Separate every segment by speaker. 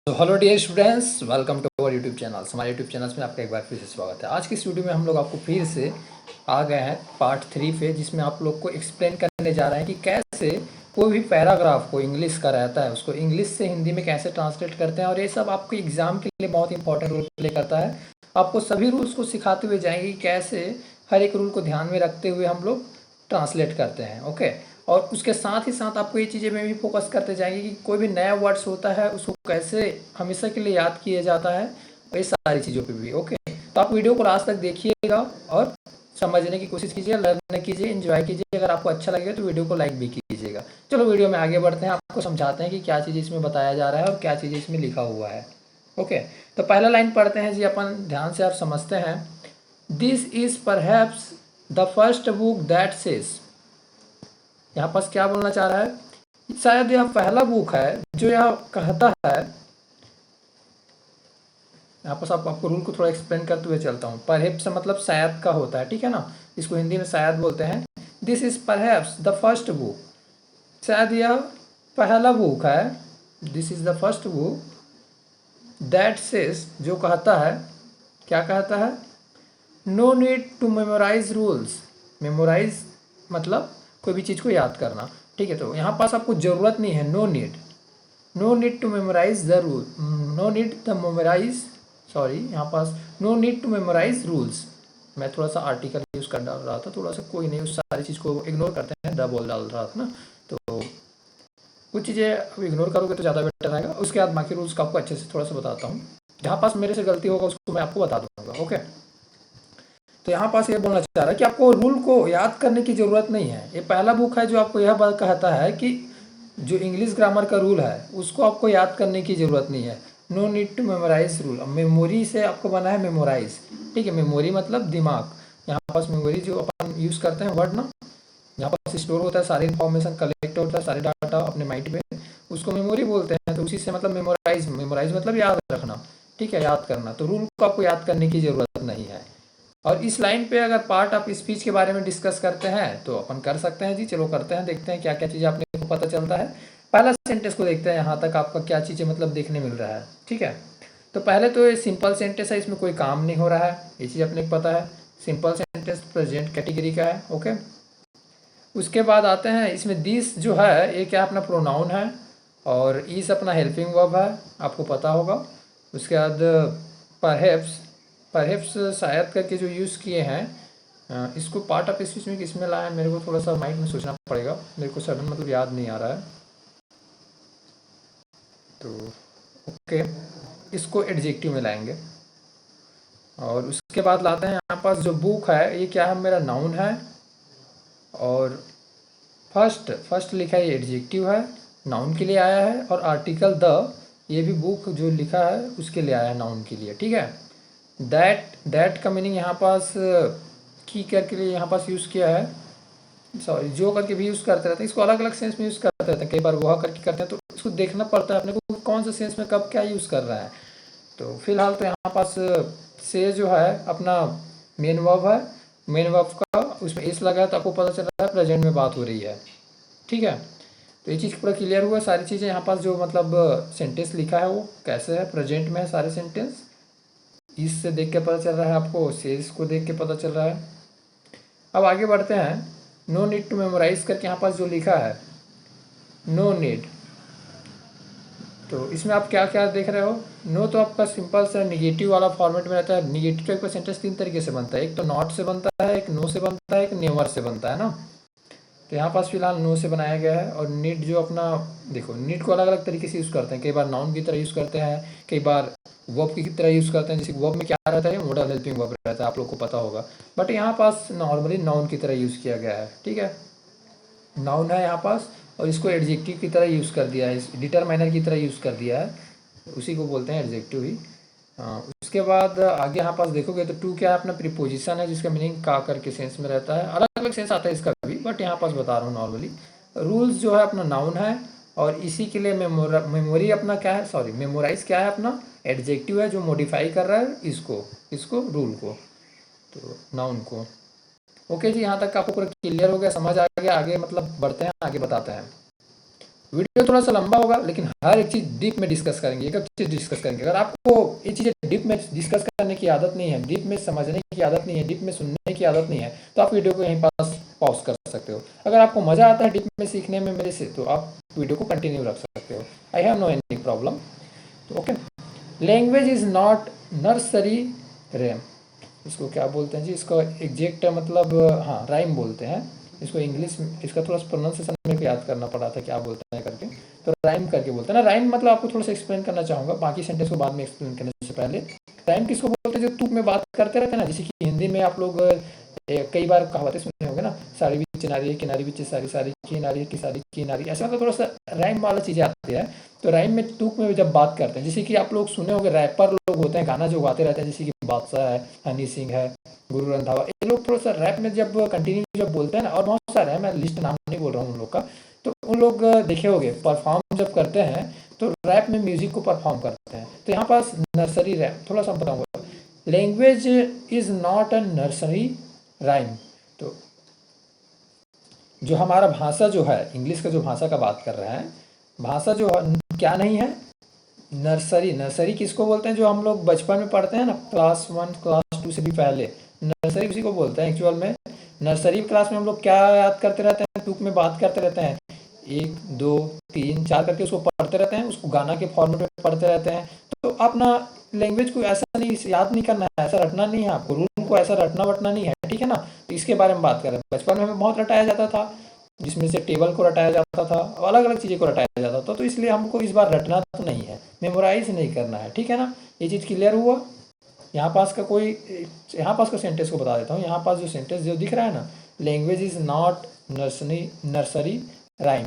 Speaker 1: तो hello dear students, welcome to our YouTube channels. हमारे YouTube channels में आपका एक बार फिर से स्वागत है। आज की इस वीडियो में हम लोग आपको फिर से आ गए हैं पार्ट 3 पे, जिसमें आप लोग को एक्सप्लेन करने जा रहे हैं कि कैसे कोई भी पैराग्राफ को इंग्लिश का रहता है उसको इंग्लिश से हिंदी में कैसे ट्रांसलेट करते हैं। और ये सब आपके एग्जाम के लिए बहुत इंपॉर्टेंट रोल प्ले करता है। आपको सभी रूल्स को सिखाते हुए जाएंगे कि कैसे हर एक रूल को ध्यान में रखते हुए हम लोग ट्रांसलेट करते हैं। ओके, और उसके साथ ही साथ आपको ये चीज़ें में भी फोकस करते जाएंगे कि कोई भी नया वर्ड्स होता है उसको कैसे हमेशा के लिए याद किया जाता है, ये सारी चीज़ों पे भी। ओके, तो आप वीडियो को लास्ट तक देखिएगा और समझने की कोशिश कीजिए, लर्न कीजिए, एंजॉय कीजिए। अगर आपको अच्छा लगे तो वीडियो को लाइक भी कीजिएगा। चलो वीडियो में आगे बढ़ते हैं, आपको समझाते हैं कि क्या चीज़ इसमें बताया जा रहा है और क्या चीज़ इसमें लिखा हुआ है। ओके, तो पहला लाइन पढ़ते हैं जी अपन, ध्यान से आप समझते हैं। This is perhaps the first book that says. यहाँ पास क्या बोलना चाह रहा है? शायद यह पहला बुक है जो यह कहता है। यहाँ पास आपको रूल को थोड़ा एक्सप्लेन करते हुए चलता हूँ। परहैप्स मतलब शायद का होता है, ठीक है ना, इसको हिंदी में शायद बोलते हैं। This is perhaps the first book, शायद यह पहला बुक है। This is the first book that says, जो कहता है, क्या कहता है? No need to memorise rules. Memorise मतलब कोई भी चीज़ को याद करना, ठीक है। तो यहाँ पास आपको ज़रूरत नहीं है, no need to memorise the rule, no need the memorise, sorry, यहाँ पास no need to memorise rules. मैं थोड़ा सा आर्टिकल यूज़ कर डाल रहा था, थोड़ा सा, कोई नहीं, उस सारी चीज़ को इग्नोर करते हैं, द बोल डाल रहा था ना, तो कुछ चीज़ें अब इग्नोर करोगे तो ज़्यादा बेटर रहेगा। उसके बाद बाकी रूल्स का आपको अच्छे से थोड़ा सा बताता हूँ। जहाँ पास मेरे से गलती होगा उसको मैं आपको बता दूँगा। ओके, तो यहाँ पास ये बोलना चाह रहा है कि आपको रूल को याद करने की ज़रूरत नहीं है। ये पहला बुक है जो आपको यह बात कहता है कि जो इंग्लिश ग्रामर का रूल है उसको आपको याद करने की ज़रूरत नहीं है। No need to memorise rule. अब मेमोरी से आपको बना है मेमोराइज, ठीक है। मेमोरी मतलब दिमाग। यहाँ पास मेमोरी जो अपन यूज़ करते हैं वर्ड ना, यहाँ पास स्टोर होता है, सारी इन्फॉर्मेशन कलेक्ट होता है, सारे डाटा अपने माइंड में, उसको मेमोरी बोलते हैं। तो उसी से मतलब मेमोराइज, मेमोराइज मतलब याद रखना, ठीक है, याद करना। तो रूल को आपको याद करने की ज़रूरत नहीं है। और इस लाइन पे अगर पार्ट ऑफ स्पीच के बारे में डिस्कस करते हैं तो अपन कर सकते हैं जी। चलो करते हैं, देखते हैं क्या क्या चीज़ें आपने को पता चलता है। पहला सेंटेंस को देखते हैं, यहाँ तक आपका क्या चीज़ें मतलब देखने मिल रहा है, ठीक है। तो पहले तो ये सिंपल सेंटेंस है, इसमें कोई काम नहीं हो रहा है, ये चीज़ अपने को पता है। सिंपल सेंटेंस प्रेजेंट कैटेगरी का है। ओके, उसके बाद आते हैं, इसमें दिस जो है ये क्या अपना प्रोनाउन है और इस अपना हेल्पिंग वर्ब है, आपको पता होगा। उसके बाद परहैप्स, परहैप्स शायद करके जो यूज़ किए हैं, इसको पार्ट ऑफ स्पीच में किसमें लाया है, मेरे को थोड़ा सा माइंड में सोचना पड़ेगा, मेरे को सडन मतलब याद नहीं आ रहा है। तो ओके, इसको एडजेक्टिव में लाएंगे। और उसके बाद लाते हैं यहाँ पास जो बुक है ये क्या है, मेरा नाउन है। और फर्स्ट, फर्स्ट लिखा है ये एडजेक्टिव है, नाउन के लिए आया है। और आर्टिकल द, ये भी बुक जो लिखा है उसके लिए आया है, नाउन के लिए, ठीक है। दैट का मीनिंग यहाँ पास की करके लिए यहाँ पास यूज़ किया है, सॉरी, जो करके भी यूज़ करते रहते हैं, इसको अलग अलग सेंस में यूज़ करते रहते हैं, कई बार वह करके करते हैं। तो इसको देखना पड़ता है अपने को कौन सा सेंस में कब क्या यूज़ कर रहा है। तो फिलहाल तो यहाँ पास से जो है अपना मेन वर्ब है, मेन वर्ब का उसमें एस लगा है, तो आपको पता चल रहा है प्रेजेंट में बात हो रही है, ठीक है। तो ये चीज़ पूरा क्लियर हुआ। सारी चीज़ें यहाँ पास जो मतलब सेंटेंस लिखा है वो कैसे है, प्रेजेंट में है सारे सेंटेंस, इससे देख के पता चल रहा है आपको, सेल्स को देख के पता चल रहा है। अब आगे बढ़ते हैं, नो नीड टू मेमोराइज करके यहाँ पास जो लिखा है, नो नीड, तो इसमें आप क्या क्या देख रहे हो? नो तो आपका सिंपल सा निगेटिव वाला फॉर्मेट में रहता है। निगेटिव का सेंटेंस तीन तरीके से बनता है, एक तो नॉट से बनता है, एक नो से बनता है, एक नेवर से बनता है ना। तो यहाँ पास फिलहाल नो से बनाया गया है। और नीड जो अपना, देखो नीड को अलग अलग तरीके से यूज़ करते हैं, कई बार नाउन की तरह यूज़ करते हैं, कई बार वर्ब की तरह यूज़ करते हैं। जैसे वर्ब में क्या रहता है, मॉडल हेल्पिंग वर्ब रहता है, आप लोग को पता होगा। बट यहाँ पास नॉर्मली नाउन की तरह यूज़ किया गया है, ठीक है, नाउन है यहाँ पास। और इसको एडजेक्टिव की तरह यूज़ कर दिया है, इस डिटरमाइनर की तरह यूज़ कर दिया है, उसी को बोलते हैं एडजेक्टिव ही। उसके बाद आगे यहाँ पास देखोगे तो टू क्या है, अपना प्रीपोजिशन है जिसका मीनिंग का करके सेंस में रहता है, अलग अलग सेंस आता है इसका भी, बट यहाँ पास बता रहा हूँ नॉर्मली। रूल्स जो है अपना नाउन है, और इसी के लिए मेमोरी अपना क्या है, सॉरी, मेमोराइज क्या है अपना एडजेक्टिव है जो मॉडिफाई कर रहा है इसको रूल को, तो नाउन को। ओके जी, यहाँ तक आपको पूरा क्लियर हो गया, समझ आ गया। आगे मतलब बढ़ते हैं, आगे बताते हैं। वीडियो थोड़ा सा लंबा होगा, लेकिन हर एक चीज़ डीप में डिस्कस करेंगे, एक एक चीज़ डिस्कस करेंगे। अगर आपको ये चीज़ें डीप में डिस्कस करने की आदत नहीं है, डीप में समझने की आदत नहीं है, डीप में सुनने की आदत नहीं है, तो आप वीडियो को यहीं पास पॉज कर सकते हो। अगर आपको मज़ा आता है डीप में सीखने में मेरे से, तो आप वीडियो को कंटिन्यू रख सकते हो। I have no any problem. तो okay, language is not nursery rhyme. इसको क्या बोलते हैं जी, इसको एग्जैक्ट मतलब हाँ राइम बोलते हैं इसको। इंग्लिश इसका थोड़ा सा प्रोनाउंसिएशन मेरे को याद करना पड़ा था क्या बोलते हैं करके, तो राइम करके बोलते हैं ना। राइम मतलब आपको थोड़ा सा एक्सप्लेन करना चाहूँगा, बाकी सेंटेंस को बाद में एक्सप्लेन करने से पहले। राइम किसको बोलते हैं, जो तुक में बात करते रहते हैं ना, जैसे कि हिंदी में आप लोग कई बार कहावतें सुने होंगे ना, साड़ी भी नारी है, किनारी भी सारी, सारी की नारी है, की नारी, ऐसा मतलब थोड़ा सा राइम वाला चीज़ें आती है। तो राइम में तुक में जब बात करते हैं, जैसे कि आप लोग सुने होंगे रैपर लोग होते हैं, गाना जो गाते रहते हैं, जैसे कि बादशाह है, हनी सिंह है, गुरु रंधावा, ये लोग थोड़ा सा रैप में जब कंटिन्यू जब बोलते हैं ना, और बहुत सारे हैं, मैं लिस्ट नाम नहीं बोल रहा हूँ उन लोग का, तो उन लोग देखे होंगे परफॉर्म जब करते हैं तो रैप में म्यूजिक को परफॉर्म करते हैं। तो यहाँ पास नर्सरी रैप थोड़ा सा बताऊंगा। Language is not a nursery rhyme. तो जो हमारा भाषा जो है, इंग्लिश का जो भाषा का बात कर रहे हैं, भाषा जो क्या नहीं है, नर्सरी। नर्सरी किसको बोलते हैं, जो हम लोग बचपन में पढ़ते हैं ना, क्लास 1 क्लास 2 से भी पहले, नर्सरी उसी को बोलते हैं एक्चुअल में। नर्सरी क्लास में हम लोग क्या याद करते रहते हैं, तुक में बात करते रहते हैं, 1 2 3 4 करके उसको पढ़ते रहते हैं, उसको गाना के फॉर्मेट में पढ़ते रहते हैं। तो अपना लैंग्वेज को ऐसा नहीं याद नहीं करना है, ऐसा रटना नहीं है आपको, रूल को ऐसा रटना वटना नहीं है, ठीक है ना। तो इसके बारे में बात कर रहे हैं। बचपन में हमें बहुत रटाया जाता था, जिसमें से टेबल को रटाया जाता था, अलग अलग चीज़ें को रटाया जाता था। तो इसलिए हमको इस बार रटना तो नहीं है, मेमोराइज नहीं करना है, ठीक है ना। ये चीज़ क्लियर हुआ। यहाँ पास का कोई, यहाँ पास का सेंटेंस को बता देता हूँ। यहाँ पास जो सेंटेंस जो दिख रहा है ना, language is not nursery rhyme,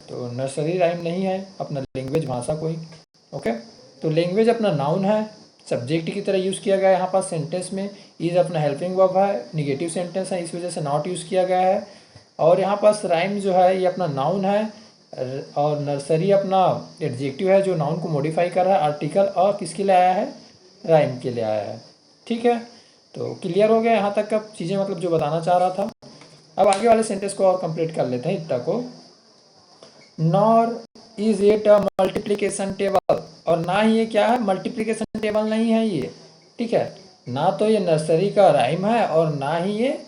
Speaker 1: तो नर्सरी राइम नहीं है अपना लैंग्वेज भाषा कोई। ओके, तो लैंग्वेज अपना नाउन है, सब्जेक्ट की तरह यूज़ किया गया है यहाँ पास सेंटेंस में। इज़ अपना हेल्पिंग वर्ब है, निगेटिव सेंटेंस है, इस वजह से नॉट यूज़ किया गया है। और यहाँ पास राइम जो है ये अपना नाउन है, और नर्सरी अपना एडजेक्टिव है जो नाउन को मॉडिफाई कर रहा है। आर्टिकल और किसके लिए आया है, राइम के लिए आया है, ठीक है। तो क्लियर हो गया यहाँ तक का चीज़ें, मतलब जो बताना चाह रहा था। अब आगे वाले सेंटेंस को और कंप्लीट कर लेते हैं इतना को। Nor is it a multiplication table, और ना ही ये क्या है, मल्टीप्लिकेशन टेबल नहीं है ये, ठीक है। ना तो ये नर्सरी का राइम है और ना ही ये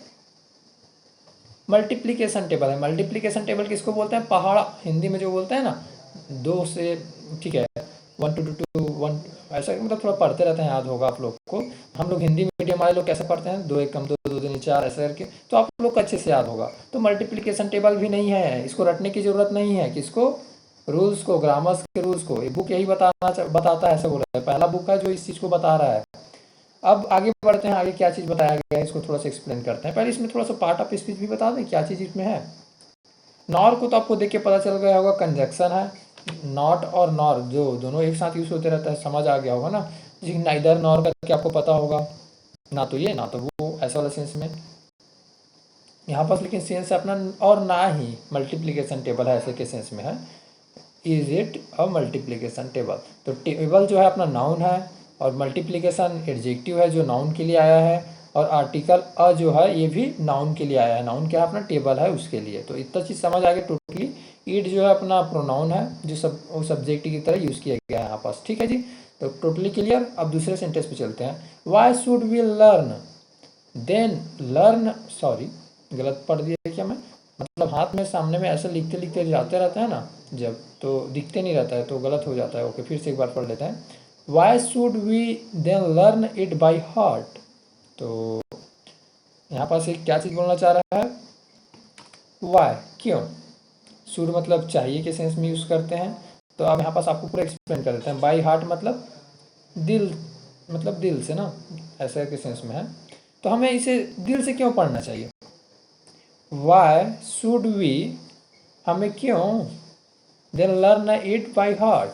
Speaker 1: मल्टीप्लिकेशन टेबल है। मल्टीप्लिकेशन टेबल किसको बोलते हैं, पहाड़ हिंदी में जो बोलते हैं ना, 2 से, ठीक है, 1 2 2 2 1, ऐसा मतलब थोड़ा पढ़ते रहते हैं, याद होगा आप लोग को। हम लोग हिंदी मीडियम वाले लोग कैसे पढ़ते हैं, 2 1 कम 2 2 3 4 ऐसा करके, तो आप लोग को अच्छे से याद होगा। तो मल्टीप्लिकेशन टेबल भी नहीं है, इसको रटने की ज़रूरत नहीं है, किसको, रूल्स को, ग्रामर्स के रूल्स को। ये बुक यही बताता है, ऐसा बोल रहा है, पहला बुक है जो इस चीज़ को बता रहा है। अब आगे बढ़ते हैं, आगे क्या चीज़ बताया गया है इसको थोड़ा सा एक्सप्लेन करते हैं। पहले इसमें थोड़ा सा पार्ट ऑफ स्पीच भी बता दें क्या चीज़ इसमें है। नॉर को तो आपको देख के पता चल गया होगा, कंजक्शन है। नॉट और नॉर जो दोनों एक साथ यूज होते रहता है, समझ आ गया होगा ना। जैसे नाइदर नॉर करके आपको पता होगा, ना तो ये ना तो वो, ऐसा वाला सेंस में। यहाँ पास लेकिन सेंस है अपना और ना ही मल्टीप्लिकेशन टेबल है, ऐसे के सेंस में है। Is it a multiplication table, तो टेबल जो है अपना नाउन है, और मल्टीप्लिकेशन एडजेक्टिव है जो नाउन के लिए आया है, और आर्टिकल अ जो है ये भी नाउन के लिए आया है। नाउन क्या है, अपना टेबल है उसके लिए। तो इतना चीज़ समझ आ गया टोटली। इट जो है अपना प्रोनाउन है जो वो सब्जेक्ट की तरह यूज़ किया गया है यहाँ पास, ठीक है जी। तो टोटली क्लियर। अब दूसरे सेंटेंस पे चलते हैं। Why should we learn then learn, sorry गलत पढ़ दिया क्या मैं, मतलब हाथ में सामने में ऐसे लिखते लिखते जाते रहते हैं ना जब, तो दिखते नहीं रहता है तो गलत हो जाता है। ओके, फिर से एक बार पढ़ लेते हैं। Why should we then learn it by heart. तो यहाँ पास एक क्या चीज़ बोलना चाह रहा है, वाई क्यों, शुड मतलब चाहिए के सेंस में यूज़ करते हैं। तो अब यहाँ पास आपको पूरा एक्सप्लेन कर देते हैं। बाई हार्ट मतलब दिल, मतलब दिल से ना, ऐसा के सेंस में है। तो हमें इसे दिल से क्यों पढ़ना चाहिए, वाई शुड वी, हमें क्यों, then learn it by heart,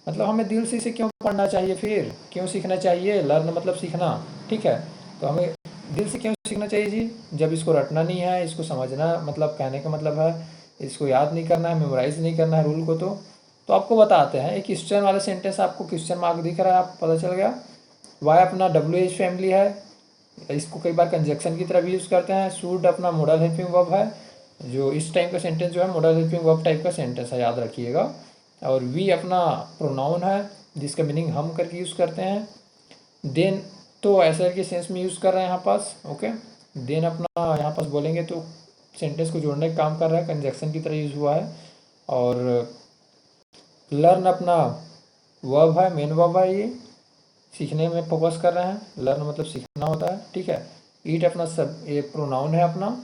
Speaker 1: मतलब हमें दिल से इसे क्यों पढ़ना चाहिए, फिर क्यों सीखना चाहिए। लर्न मतलब सीखना, ठीक है। तो हमें दिल से क्यों सीखना चाहिए जी, जब इसको रटना नहीं है, इसको समझना, मतलब कहने का मतलब है इसको याद नहीं करना है, मेमोराइज नहीं करना है रूल को। तो आपको बताते हैं, एक क्वेश्चन वाला सेंटेंस, आपको क्वेश्चन मार्क दिख रहा है, आपको पता चल गया। वाई अपना WH फैमिली है, इसको कई बार कंजक्शन की तरह भी यूज़ करते हैं। शुड अपना मॉडल हेल्पिंग वर्ब है, जो इस टाइप का सेंटेंस जो है मॉडल हेल्पिंग वर्ब टाइप का सेंटेंस है, याद रखिएगा। और वी अपना प्रोनाउन है जिसका मीनिंग हम करके यूज़ करते हैं। देन तो ऐसे के सेंस में यूज़ कर रहे हैं यहाँ पास, ओके। देन अपना यहाँ पास बोलेंगे तो सेंटेंस को जोड़ने का काम कर रहा है, कंजक्शन की तरह यूज़ हुआ है। और लर्न अपना वर्ब है, मेन वर्ब है, ये सीखने में फोकस कर रहे हैं। लर्न मतलब सीखना होता है, ठीक है। ईट अपना सब ये प्रोनाउन है अपना।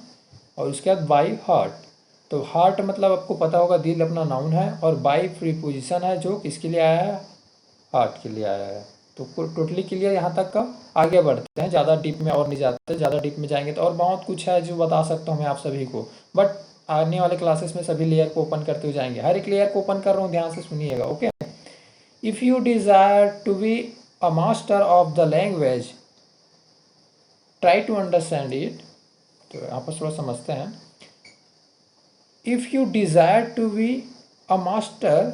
Speaker 1: और उसके बाद बाई हार्ट, तो हार्ट मतलब आपको पता होगा दिल अपना नाउन है, और बाई प्रीपोजिशन है जो किसके लिए आया है, हार्ट के लिए आया है। तो टोटली क्लियर यहाँ तक का। आगे बढ़ते हैं, ज़्यादा डीप में और नहीं जाते, ज़्यादा डीप में जाएंगे तो और बहुत कुछ है जो बता सकता हूँ मैं आप सभी को, बट आने वाले क्लासेस में सभी लेयर को ओपन करते हुए जाएंगे। हर एक लेयर को ओपन कर रहा हूँ, ध्यान से सुनिएगा, okay. If you desire to be a master of the language, try to understand it. तो यहाँ पर थोड़ा समझते हैं। If you desire to be a master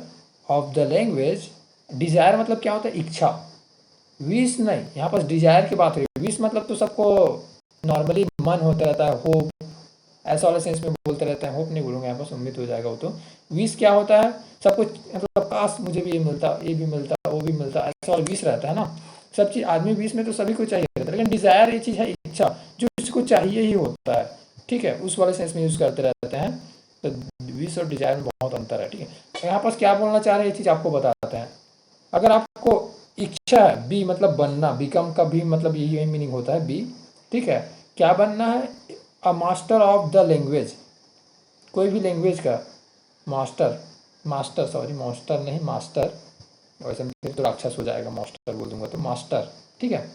Speaker 1: of the language, desire मतलब क्या होता है, इच्छा। विश नहीं, यहाँ पर डिज़ायर की बात हुई। विश मतलब तो सबको नॉर्मली मन होता रहता है, होप, ऐसा वाले सेंस में बोलते रहते हैं। होप नहीं बोलूँगा यहाँ पर, उम्मीद हो जाएगा वो। तो विश क्या होता है, सब कुछ मतलब काश मुझे भी ये मिलता, ये भी मिलता, वो भी मिलता, ऐसा वाला विश रहता है ना। सब चीज़ आदमी विश में तो सभी को चाहिए रहता है, लेकिन डिज़ायर ये चीज़ है, इच्छा, जो इसको चाहिए ही होता है, ठीक है। उस वाले सेंस में यूज़ करते रहते हैं। तो विश और डिज़ायर में बहुत अंतर है, ठीक है। तो यहाँ पर क्या बोलना चाह रहे हैं ये चीज़ आपको बताते हैं। अगर आपको इच्छा है, बी मतलब बनना, बिकम का भी मतलब यही मीनिंग होता है, बी, ठीक है। क्या बनना है, अ मास्टर ऑफ द लैंग्वेज, कोई भी लैंग्वेज का मास्टर, मास्टर सॉरी मास्टर नहीं मास्टर, वैसे फिर तो राक्षस हो जाएगा, मास्टर बोल दूंगा तो मास्टर, ठीक है।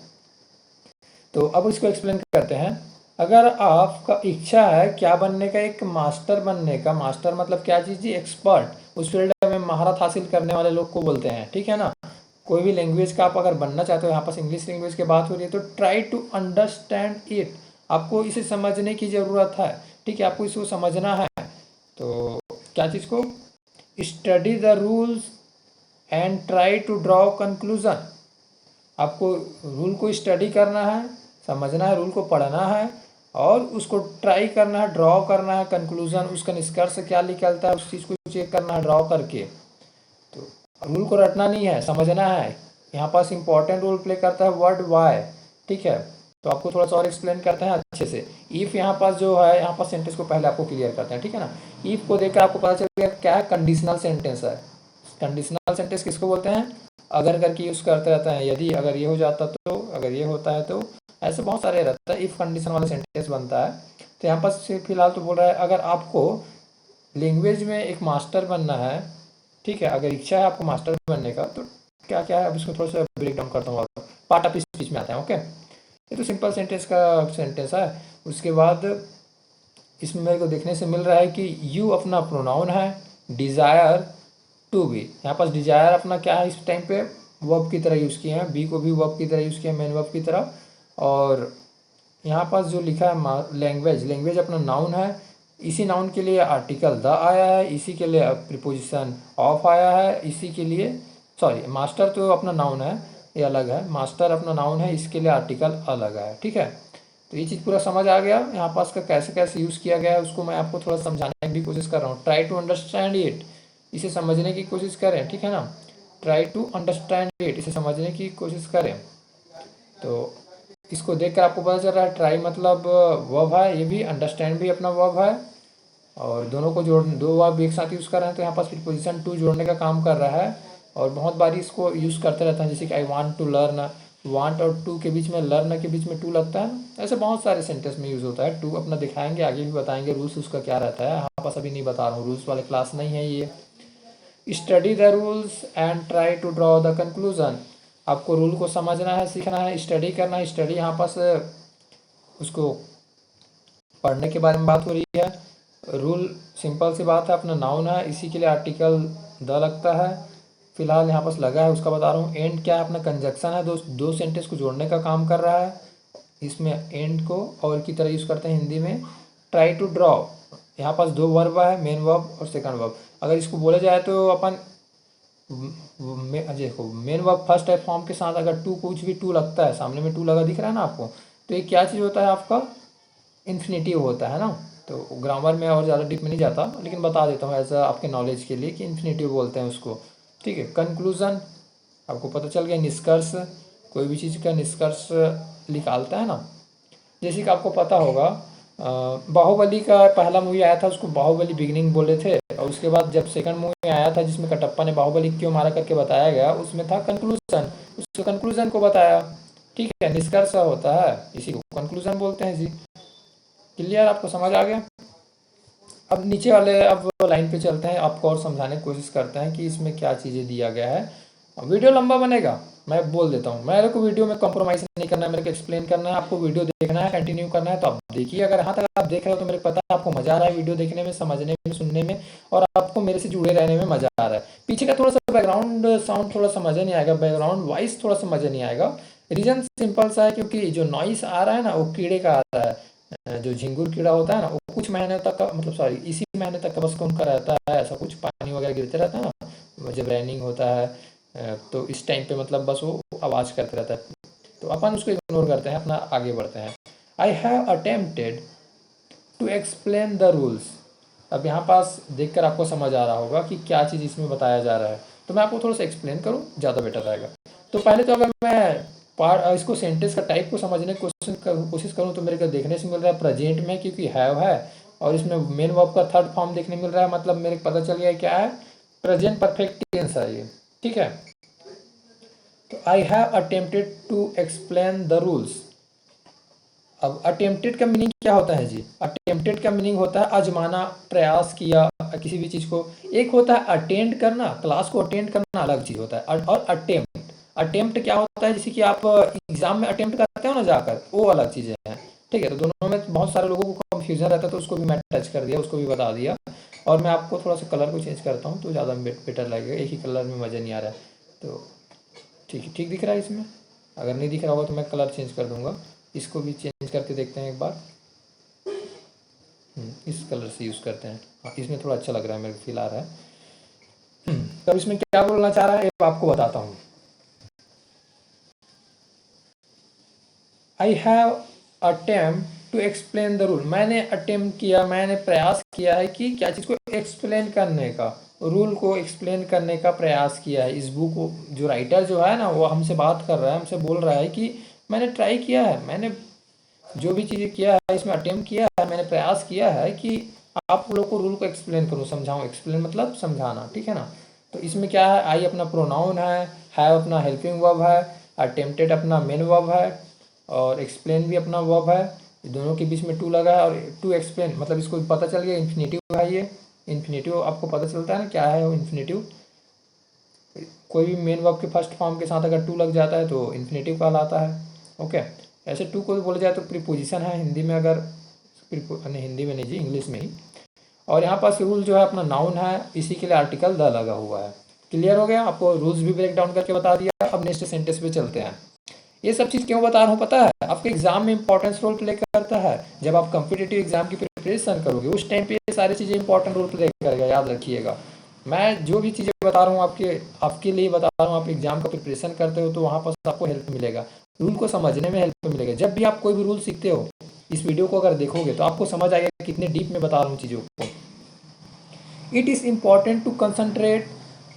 Speaker 1: तो अब इसको एक्सप्लेन करते हैं। अगर आपका इच्छा है क्या बनने का, एक मास्टर बनने का, मास्टर मतलब क्या चीज़ जी, एक्सपर्ट, उस फील्ड में महारत हासिल करने वाले लोग को बोलते हैं, ठीक है ना। कोई भी लैंग्वेज का आप अगर बनना चाहते हो, यहाँ पास इंग्लिश लैंग्वेज की बात हो रही है, तो ट्राई टू अंडरस्टैंड इट, आपको इसे समझने की ज़रूरत है, ठीक है। आपको इसको समझना है। तो क्या चीज़ को, study the rules and try to draw conclusion, आपको रूल को स्टडी करना है, समझना है, रूल को पढ़ना है, और उसको ट्राई करना है, ड्रॉ करना है कंक्लूज़न, उसका निष्कर्ष क्या निकलता है उस चीज़ को चेक करना है ड्रॉ करके। तो रूल को रटना नहीं है, समझना है। यहाँ पास इंपॉर्टेंट रोल प्ले करता है वर्ड वाई, ठीक है। तो आपको थोड़ा सा और एक्सप्लेन करते हैं अच्छे से। इफ़ यहाँ पास जो है, यहाँ पास सेंटेंस को पहले आपको क्लियर करते हैं, ठीक है ना। इफ़ को देखकर आपको पता चल गया क्या है, कंडीशनल सेंटेंस है। कंडीशनल सेंटेंस किसको बोलते हैं, अगर करके यूज़ करते रहते हैं, यदि अगर ये हो जाता तो, अगर ये होता है तो, ऐसे बहुत सारे रहता है, इफ़ कंडीशन वाला सेंटेंस बनता है। तो यहाँ पास फिलहाल तो बोल रहा है अगर आपको लैंग्वेज में एक मास्टर बनना है, ठीक है, अगर इच्छा है आपको मास्टर बनने का, तो क्या क्या है, अब इसको थोड़ा सा ब्रेक डाउन करता हूँ और पार्ट ऑफ स्पीच में आता है, ओके। ये तो सिंपल सेंटेंस का सेंटेंस है। उसके बाद इसमें मेरे को देखने से मिल रहा है कि यू अपना प्रोनाउन है, डिज़ायर टू बी, यहाँ पास डिज़ायर अपना क्या है, इस टाइम पे वर्ब की तरह यूज़ किए हैं, बी को भी वर्ब की तरह यूज़ किया है, मेन वर्ब की तरह। और यहाँ पास जो लिखा है लैंग्वेज, लैंग्वेज अपना नाउन है, इसी नाउन के लिए आर्टिकल द आया है, इसी के लिए प्रीपोजिशन ऑफ आया है, इसी के लिए सॉरी मास्टर तो अपना नाउन है, ये अलग है, मास्टर अपना नाउन है, इसके लिए आर्टिकल अलग है, ठीक है। तो ये चीज़ पूरा समझ आ गया। यहाँ पास का कैसे कैसे यूज़ किया गया है उसको मैं आपको थोड़ा समझाने की भी कोशिश कर रहा हूँ। ट्राई टू अंडरस्टैंड इट, इसे समझने की कोशिश करें, ठीक है ना। ट्राई टू अंडरस्टैंड इट, इसे समझने की कोशिश करें। तो इसको देखकर आपको पता चल रहा है ट्राई मतलब वर्ब है, ये भी अंडरस्टैंड भी अपना वर्ब है, और दोनों को जोड़, दो वर्ब एक साथ यूज़ कर रहे हैं, तो यहाँ पास प्रीपोजिशन टू जोड़ने का काम कर रहा है। और बहुत बारी इसको यूज़ करते रहता है, जैसे कि I want to learn, want और टू के बीच में, लर्न के बीच में टू लगता है, ऐसे बहुत सारे सेंटेंस में यूज़ होता है टू। अपना दिखाएंगे, आगे भी बताएंगे रूल्स उसका क्या रहता है, यहाँ पास अभी नहीं बता रहा हूँ, रूल्स वाले क्लास नहीं है ये। Study the rules and try to draw the conclusion, आपको रूल को समझना है, सीखना है, स्टडी करना है। स्टडी यहाँ पास उसको पढ़ने के बारे में बात हो रही है। रूल सिंपल सी बात है, अपना नाउन है, इसी के लिए आर्टिकल द लगता है, फिलहाल यहाँ पास लगा है, उसका बता रहा हूँ। एंड क्या है, अपना कंजक्शन है, दो सेंटेंस को जोड़ने का काम कर रहा है, इसमें एंड को और की तरह यूज़ करते हैं हिंदी में। ट्राई टू ड्रॉ, यहाँ पास दो वर्ब है, मेन वर्ब और सेकंड वर्ब। अगर इसको बोला जाए तो अपन देखो मेन वर्ब फर्स्ट है फॉर्म के साथ, अगर टू कुछ भी टू लगता है, सामने में टू लगा दिख रहा है ना आपको, तो ये क्या चीज़ होता है आपका, इन्फिनेटिव होता है ना। तो ग्रामर में और ज़्यादा डीप में नहीं जाता, लेकिन बता देता हूँ ऐसा आपके नॉलेज के लिए कि इन्फिनेटिव बोलते हैं उसको। ठीक है, कंक्लूज़न आपको पता चल गया, निष्कर्ष, कोई भी चीज़ का निष्कर्ष निकालता है ना। जैसे कि आपको पता होगा बाहुबली का पहला मूवी आया था, उसको बाहुबली बिगिनिंग बोले थे, और उसके बाद जब सेकंड मूवी आया था जिसमें कटप्पा ने बाहुबली क्यों मारा करके बताया गया, उसमें था कंक्लूजन, उसके कंक्लूजन को बताया। ठीक है, निष्कर्ष होता है, इसी को कंक्लूजन बोलते हैं जी। क्लियर, आपको समझ आ गया। अब नीचे वाले अब लाइन पे चलते हैं, आपको और समझाने की कोशिश करते हैं कि इसमें क्या चीज़ें दिया गया है। वीडियो लंबा बनेगा, मैं बोल देता हूँ, मेरे को वीडियो में कॉम्प्रोमाइज़ नहीं करना है, मेरे को एक्सप्लेन करना है, आपको वीडियो देखना है, कंटिन्यू करना है, तो आप देखिए। अगर यहाँ तक आप देख रहे हो तो मेरे को पता है आपको मज़ा आ रहा है वीडियो देखने में, समझने में, सुनने में, और आपको मेरे से जुड़े रहने में मज़ा आ रहा है। पीछे का थोड़ा सा बैकग्राउंड साउंड थोड़ा सा मज़ा नहीं आएगा, बैकग्राउंड वॉइस थोड़ा सा मज़ा नहीं आएगा। रीज़न सिंपल सा है, क्योंकि जो नॉइस आ रहा है ना वो कीड़े का आ रहा है, जो झिंगुर कीड़ा होता है ना, वो कुछ महीने तक का, मतलब सॉरी इसी महीने तक का बस उनका रहता है, ऐसा कुछ पानी वगैरह गिरते रहता है ना जब रेनिंग होता है, तो इस टाइम पे मतलब बस वो आवाज़ करते रहता है, तो अपन उसको इग्नोर करते हैं, अपना आगे बढ़ते हैं। I have attempted to explain the rules. अब यहाँ पास देखकर आपको समझ आ रहा होगा कि क्या चीज़ इसमें बताया जा रहा है, तो मैं आपको थोड़ा सा एक्सप्लेन करूँ, ज़्यादा बेटर रहेगा। तो पहले तो अगर मैं इसको सेंटेंस का टाइप को समझने की कोशिश करूँ तो मेरे को देखने से मिल रहा है प्रेजेंट में, क्योंकि हैव है, और इसमें मेन वर्ब का थर्ड फॉर्म देखने मिल रहा है, मतलब मेरे को पता चल गया क्या है, प्रेजेंट परफेक्ट टेंस है ये। ठीक है, तो I have attempted to explain the rules. अब अटेम्प्टेड का मीनिंग क्या होता है जी? अटेम्प्टेड का मीनिंग होता है आजमाना, प्रयास किया किसी भी चीज़ को। एक होता है अटेंड करना, क्लास को अटेंड करना अलग चीज़ होता है, और अटेम्प्ट, अटेम्प्ट क्या होता है, जैसे कि आप एग्जाम में अटेम्प्ट करते हो ना जाकर, वो अलग चीज़ें हैं। ठीक है, तो दोनों में बहुत सारे लोगों को कंफ्यूजन रहता है, तो उसको भी मैं टच कर दिया, उसको भी बता दिया। और मैं आपको थोड़ा सा कलर को चेंज करता हूँ तो ज़्यादा बेटर लगेगा, एक ही कलर में मज़ा नहीं आ रहा है। तो ठीक है, ठीक दिख रहा है इसमें? अगर नहीं दिख रहा होगा तो मैं कलर चेंज कर दूंगा। इसको भी चेंज करके देखते हैं एक बार। इस कलर से यूज़ करते हैं, हाँ इसमें थोड़ा अच्छा लग रहा है, मेरे को फील आ रहा है। तो इसमें क्या बोलना चाह रहा है ये आपको बताता हूँ। I have attempt to explain the rule. मैंने अटेम्प्ट किया, मैंने प्रयास किया है कि क्या चीज़ को एक्सप्लेन करने का, रूल को एक्सप्लेन करने का प्रयास किया है। इस बुक को जो राइटर जो है ना वो हमसे बात कर रहा है, हमसे बोल रहा है कि मैंने ट्राई किया है, मैंने जो भी चीज़ें किया है इसमें अटेम्प्ट किया है, मैंने प्रयास किया है कि आप लोग को रूल को एक्सप्लेन करूँ, समझाऊँ। एक्सप्लेन मतलब समझाना, ठीक है ना। तो इसमें क्या है, आई अपना प्रोनाउन है, हैव अपना हेल्पिंग वर्ब है, अटेम्प्टेड अपना मेन वर्ब है, और एक्सप्लेन भी अपना वर्ब है। दोनों के बीच में टू लगा है, और टू एक्सप्लेन मतलब इसको पता चल गया इन्फिनेटिव है ये। इन्फिनेटिव आपको पता चलता है ना क्या है वो इन्फिनेटिव। कोई भी मेन वर्ब के फर्स्ट फॉर्म के साथ अगर टू लग जाता है तो इन्फिनेटिव कहलाता है। ओके, ऐसे टू को बोला जाए तो प्रीपोजिशन है हिंदी में, अगर नहीं हिंदी में नहीं जी, इंग्लिश में ही। और यहाँ पास रूल जो है अपना नाउन है, इसी के लिए आर्टिकल द लगा हुआ है। क्लियर हो गया, आपको रूल्स भी ब्रेक डाउन करके बता दिया। अब नेक्स्ट सेंटेंस पे चलते हैं। ये सब चीज़ क्यों बता रहा हूँ पता है? आपके एग्जाम में इंपॉर्टेंस रोल प्ले करता है। जब आप कॉम्पिटिटिव एग्जाम की प्रिपरेशन करोगे उस टाइम पे ये सारी चीज़ें इंपॉर्टेंट रोल प्ले करेगा, याद रखिएगा। मैं जो भी चीज़ें बता रहा हूँ आपके लिए बता रहा हूँ। आप एग्जाम का प्रिपरेशन करते हो तो वहाँ पर आपको हेल्प मिलेगा, रूल को समझने में हेल्प मिलेगा। जब भी आप कोई भी रूल सीखते हो, इस वीडियो को अगर देखोगे तो आपको समझ आएगा कितने डीप में बता रहा हूँ चीज़ों को। It is important to concentrate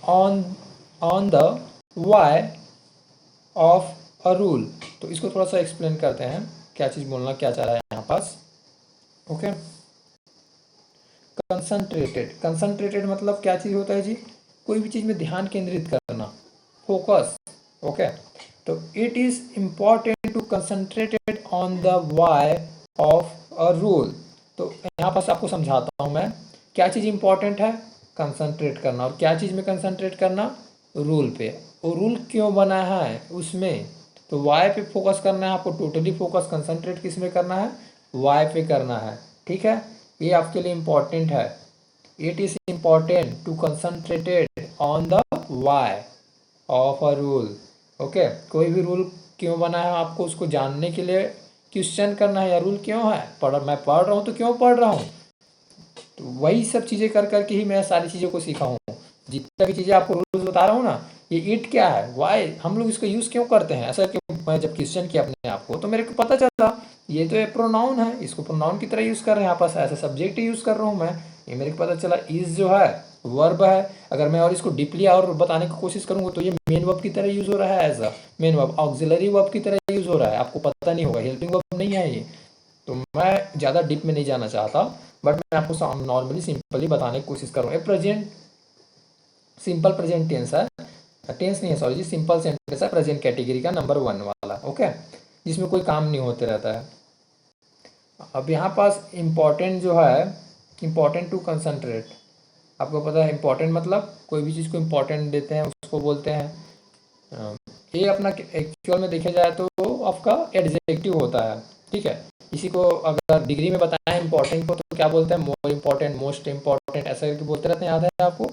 Speaker 1: on the why of a rule. तो इसको थोड़ा सा एक्सप्लेन करते हैं, क्या चीज़ बोलना क्या चाह रहा है यहाँ पास। ओके, कंसंट्रेटेड, कंसंट्रेटेड मतलब क्या चीज़ होता है जी? कोई भी चीज़ में ध्यान केंद्रित करना, फोकस। ओके, तो it is important to concentrated on the why of a rule. तो यहाँ पास आपको समझाता हूँ मैं, क्या चीज़ इंपॉर्टेंट है? कंसंट्रेट करना। और क्या चीज़ में कंसंट्रेट करना? रूल पे। वो रूल क्यों बना है उसमें, तो वाई पे फोकस करना है आपको, टोटली फोकस कंसंट्रेट किस में करना है? वाई पे करना है। ठीक है, ये आपके लिए इम्पॉर्टेंट है। It is important to concentrated on the why of a rule. Okay, कोई भी रूल क्यों बना है आपको उसको जानने के लिए क्वेश्चन करना है, या रूल क्यों है, मैं पढ़ रहा हूँ तो क्यों पढ़ रहा हूँ। तो वही सब चीज़ें कर करके ही मैं सारी चीज़ों को सीखा हूँ। जितना भी चीज़ें आपको रूल्स बता रहा हूँ ना, ये इट क्या है, वाई हम लोग इसका यूज़ क्यों करते हैं, ऐसा कि मैं जब क्वेश्चन किया अपने आप को तो मेरे को पता चला ये तो एक प्रोनाउन है, इसको प्रोनाउन की तरह यूज़ कर रहे हैं, यहाँ पास एज ए सब्जेक्ट यूज़ कर रहा हूँ मैं, ये मेरे को पता चला। इज जो है वर्ब है, अगर मैं और इसको डीपली और बताने की कोशिश करूँगा तो ये मेन वर्ब की तरह यूज़ हो रहा है, as a main verb, auxiliary verb की तरह यूज़ हो रहा है, आपको पता नहीं होगा, हेल्पिंग वर्ब नहीं है ये। तो मैं ज़्यादा डीप में नहीं जाना चाहता, बट मैं आपको नॉर्मली सिंपली बताने की कोशिश करूँगा। ये प्रेजेंट सिंपल प्रेजेंट टेंस है, टेंस नहीं है सॉरी जी, सिंपल सेंटेंस है, प्रेजेंट कैटेगरी का नंबर 1 वाला, ओके, जिसमें कोई काम नहीं होते रहता है। अब यहाँ पास इम्पॉर्टेंट जो है, इम्पॉर्टेंट टू कंसंट्रेट, आपको पता है इम्पॉर्टेंट मतलब कोई भी चीज़ को इम्पॉर्टेंट देते हैं उसको बोलते हैं। ये अपना एक्चुअल में देखा जाए तो आपका एडजेक्टिव होता है, ठीक है। इसी को अगर डिग्री में बताएं इम्पॉर्टेंट को तो क्या बोलते हैं, मोर इम्पॉर्टेंट, मोस्ट इम्पॉर्टेंट, ऐसा करके बोलते रहते हैं, याद है आपको।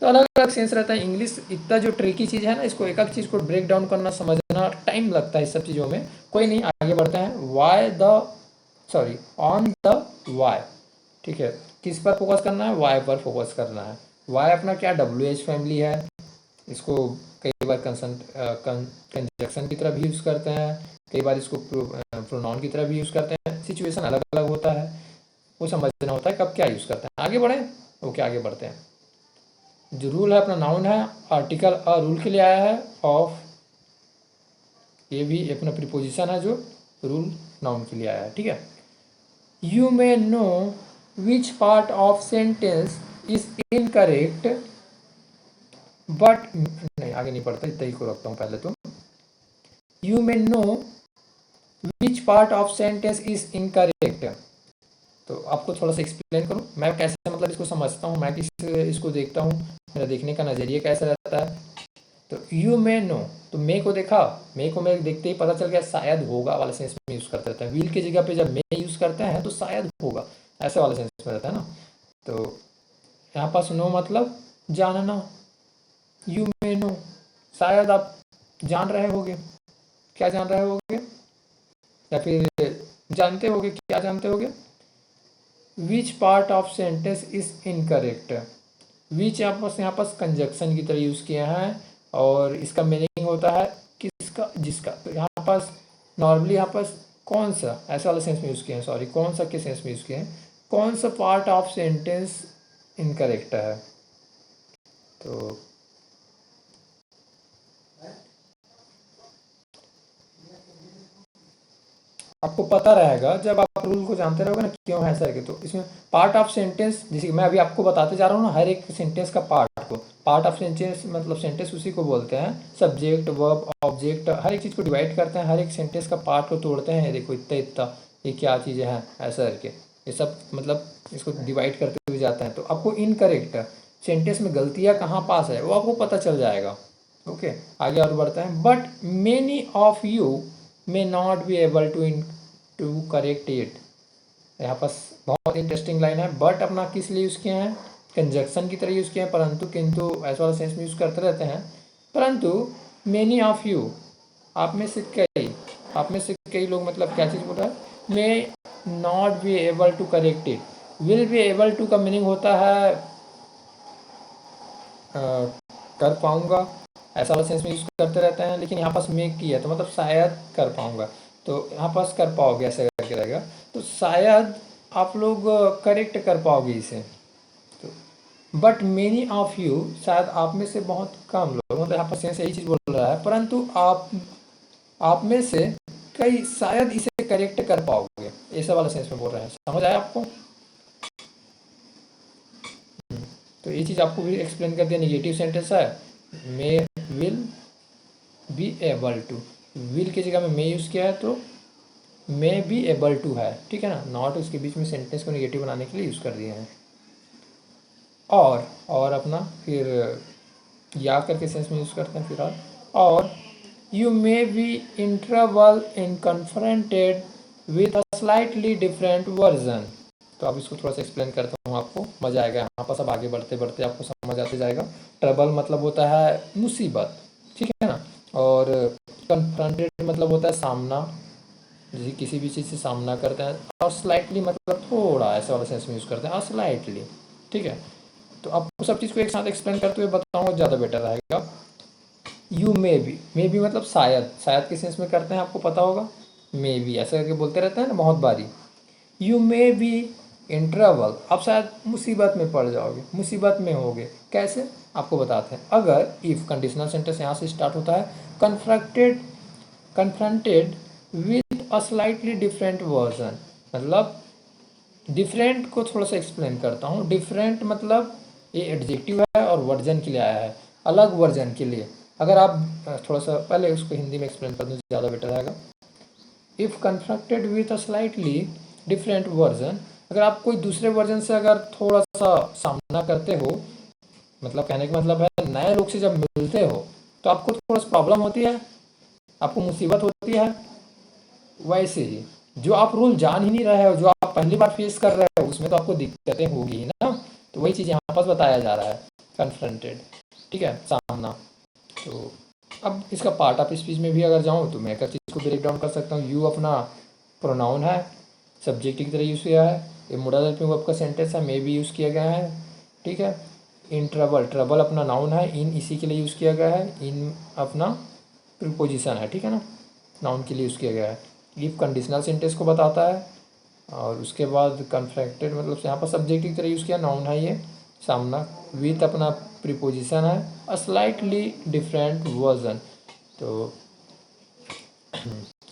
Speaker 1: तो अलग अलग सेंस रहता है। इंग्लिश इतना जो ट्रिकी चीज़ है ना, इसको एक एक चीज़ को ब्रेक डाउन करना, समझना टाइम लगता है इस सब चीज़ों में। कोई नहीं, आगे बढ़ते हैं। ऑन द वाई, ठीक है, किस पर फोकस करना है, वाई पर फोकस करना है। वाई अपना क्या WH फैमिली है, इसको कई बार कंजक्शन की तरह भी यूज़ करते हैं, कई बार इसको प्रोनाउन की तरह भी यूज़ करते हैं, सिचुएशन अलग अलग होता है, वो समझना होता है कब क्या यूज़ करते हैं। आगे बढ़ें, ओके आगे बढ़ते हैं। जो रूल है अपना नाउन है, आर्टिकल अ रूल के लिए आया है, ऑफ ये भी अपना प्रीपोजिशन है जो रूल नाउन के लिए आया है, ठीक है। You may know which part of sentence is incorrect but, नहीं आगे नहीं पढ़ता, इतना ही को रखता हूँ पहले। तो you may know which part of sentence is incorrect, तो आपको थोड़ा सा एक्सप्लेन करूँ मैं कैसे मतलब इसको समझता हूँ, मैं इसको देखता हूँ, मेरा देखने का नज़रिया कैसा रहता है। तो यू मे नो, तो मे को देखा, मे को मैं देखते ही पता चल गया शायद होगा वाले सेंस में यूज़ करते रहते हैं। विल की जगह पे जब मे यूज़ करते हैं तो शायद होगा, ऐसे वाले सेंस में रहता है ना। तो यहाँ पास नो मतलब जानना, यू मे नो शायद आप जान रहे होगे, क्या जान रहे होगे, या फिर जानते होगे, क्या जानते होगे। Which part of sentence is incorrect, which यहाँ पास कंजक्शन की तरह यूज़ किया है, और इसका मीनिंग होता है किसका, जिसका। तो यहाँ पास नॉर्मली यहाँ पास कौन सा, ऐसा वाला सेंस में यूज़ किए हैं, सॉरी कौन सा के सेंस में यूज़ किए हैं, कौन सा पार्ट ऑफ सेंटेंस इनकरेक्ट है। तो आपको पता रहेगा जब आप रूल को जानते रहोगे ना क्यों है ऐसा है। तो इसमें पार्ट ऑफ सेंटेंस, जैसे मैं अभी आपको बताते जा रहा हूँ ना, हर एक सेंटेंस का पार्ट को, पार्ट ऑफ सेंटेंस मतलब सेंटेंस उसी को बोलते हैं, सब्जेक्ट वर्ब ऑब्जेक्ट हर एक चीज़ को डिवाइड करते हैं, हर एक सेंटेंस का पार्ट को तोड़ते हैं, देखो इतना इतना ये क्या चीज़ें हैं ऐसा करके, ये सब मतलब इसको डिवाइड करते हुए जाते हैं। तो आपको इनकरेक्ट सेंटेंस में गलतियाँ कहाँ पास है वो आपको पता चल जाएगा। ओके आगे और बढ़ते हैं। But many of you may not be able to correct it, यहाँ पर बहुत इंटरेस्टिंग लाइन है। बट अपना किस लिए यूज़ किए हैं, कंजक्शन की तरह यूज़ किए हैं, परंतु किंतु ऐसा वाला सेंस में यूज़ करते रहते हैं। परंतु मेनी ऑफ यू, आप में से कई लोग मतलब क्या चीज़ बोल रहा है, may not be able to correct it, will be able to का मीनिंग होता है कर पाऊँगा, ऐसा वाला सेंस में यूज़ करते रहते हैं। लेकिन यहाँ पास मेक की है तो मतलब शायद कर पाऊँगा, तो यहाँ पास कर पाओगे ऐसे करके रहेगा। तो शायद आप लोग करेक्ट कर पाओगे इसे। तो बट मेनी ऑफ यू, शायद आप में से बहुत कम लोग, मतलब यहाँ पर सेंस यही चीज़ बोल रहा है, परंतु आप में से कई शायद इसे करेक्ट कर पाओगे, ऐसा वाला सेंस में बोल रहे हैं। समझ आया आपको। तो ये चीज़ आपको भी एक्सप्लेन कर दिया। निगेटिव सेंटेंस है, may will be able to, will की जगह में मे यूज़ किया है तो मे बी एबल टू है, ठीक है ना, नॉट उसके बीच में सेंटेंस को निगेटिव बनाने के लिए यूज़ कर दिए हैं। और अपना फिर या करके सेंस में यूज़ करते हैं फिर। और you may be in trouble in confronted with a slightly different version. तो अब इसको थोड़ा सा एक्सप्लेन करता हूँ, आपको मज़ा आएगा यहाँ पर, सब आगे बढ़ते बढ़ते आपको समझ आते जाएगा। ट्रबल मतलब होता है मुसीबत, ठीक है ना, और कन्फ्रंटेड मतलब होता है सामना, जैसे किसी भी चीज़ से सामना करते हैं, और स्लाइटली मतलब थोड़ा, ऐसे वाला सेंस में यूज़ करते हैं, और स्लाइटली, ठीक है। तो आपको सब चीज़ को एक साथ एक्सप्लेन करते हुए बताऊँगा ज़्यादा बेटर रहेगा। यू मे बी मतलब शायद, शायद के सेंस में करते हैं, आपको पता होगा, मे बी ऐसे करके बोलते रहते हैं ना बहुत बारी। You may be in trouble, आप शायद मुसीबत में पड़ जाओगे, मुसीबत में होगे, कैसे आपको बताते हैं। अगर इफ़ कंडीशनल सेंटेंस यहाँ से स्टार्ट होता है, confronted with a slightly different version, मतलब डिफरेंट को थोड़ा सा एक्सप्लेन करता हूँ। डिफरेंट मतलब ये एडजेक्टिव है और वर्जन के लिए आया है, अलग वर्जन के लिए। अगर आप थोड़ा सा पहले उसको हिंदी में एक्सप्लेन कर दूँ ज़्यादा बेटर रहेगा। If confronted with a slightly different version, अगर आप कोई दूसरे वर्जन से अगर थोड़ा सा सामना करते हो, मतलब कहने का मतलब है नए लोग से जब मिलते हो तो आपको थोड़ा सा प्रॉब्लम होती है, आपको मुसीबत होती है। वैसे ही जो आप रूल जान ही नहीं रहे हो, जो आप पहली बार फेस कर रहे हो, उसमें तो आपको दिक्कतें होगी ना। तो वही चीज़ यहाँ पास बताया जा रहा है, कन्फ्रंटेड, ठीक है, सामना। तो अब इसका पार्ट ऑफ स्पीच में भी अगर जाऊँ तो मैं एक चीज़ को ब्रेक डाउन कर सकता हूँ। यू अपना प्रोनाउन है, सब्जेक्ट की तरह यूज़ किया है। ये मोडल हेल्पिंग वर्ब का सेंटेंस है, मे भी यूज़ किया गया है, ठीक है। इन ट्रबल, ट्रबल अपना नाउन है, इन इसी के लिए यूज़ किया गया है, इन अपना प्रीपोजिशन है, ठीक है ना, नाउन के लिए यूज़ किया गया है। इफ कंडीशनल सेंटेंस को बताता है, और उसके बाद कन्फ्रैक्टेड मतलब यहाँ पर सब्जेक्ट की तरह यूज़ किया, नाउन है ये, सामना, विथ अपना प्रीपोजिशन है, अ स्लाइटली डिफरेंट वर्जन। तो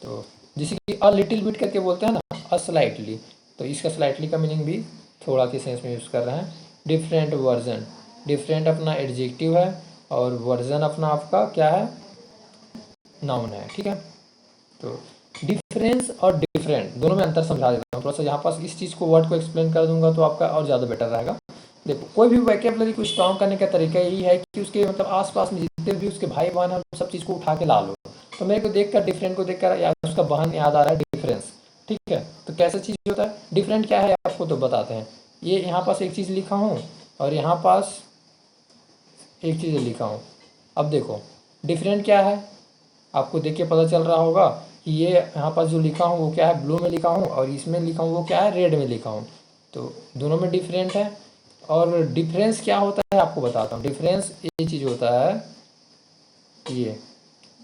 Speaker 1: तो जैसे कि अ लिटिल बिट करके बोलते हैं ना, अ स्लाइटली, तो इसका स्लाइटली का मीनिंग भी थोड़ा के सेंस में यूज़ कर रहे हैं। डिफरेंट वर्जन, डिफरेंट अपना एडजेक्टिव है और वर्जन अपना आपका क्या है, नाउन है, ठीक है। तो डिफरेंस और डिफरेंट दोनों में अंतर समझा देता हूँ थोड़ा सा, यहाँ पास इस चीज़ को, वर्ड को एक्सप्लेन कर दूंगा तो आपका और ज़्यादा बेटर रहेगा। देखो, कोई भी वोकैबुलरी को स्ट्रॉन्ग करने का तरीका यही है कि उसके मतलब आसपास में जितने भी उसके भाई बहन हैं सब चीज़ को उठा के ला लो। तो मेरे को देखकर, डिफरेंट को देखकर या उसका बहन याद आ रहा है डिफरेंस, ठीक है। तो कैसा चीज़ होता है डिफरेंट, क्या है आपको तो बताते हैं। ये यहाँ पास एक चीज़ लिखा हूँ और यहाँ पास एक चीज़ लिखा हूँ। अब देखो डिफरेंट क्या है, आपको देख के पता चल रहा होगा कि ये यहाँ पास जो लिखा हूँ वो क्या है, ब्लू में लिखा हूँ, और इसमें लिखा हूँ वो क्या है, रेड में लिखा हूँ। तो दोनों में डिफरेंट है। और डिफरेंस क्या होता है आपको बताता हूँ। डिफरेंस ये चीज़ होता है, ये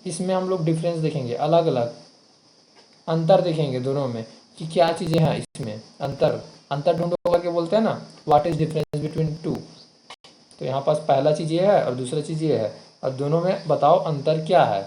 Speaker 1: इसमें हम लोग डिफरेंस देखेंगे, अलग अलग अंतर देखेंगे दोनों में कि क्या चीज़ें हैं इसमें, अंतर, अंतर ढूंढो करके बोलते हैं ना, what is difference between two. तो यहाँ पास पहला चीज़ ये है और दूसरा चीज़ ये है, और दोनों में बताओ अंतर क्या है,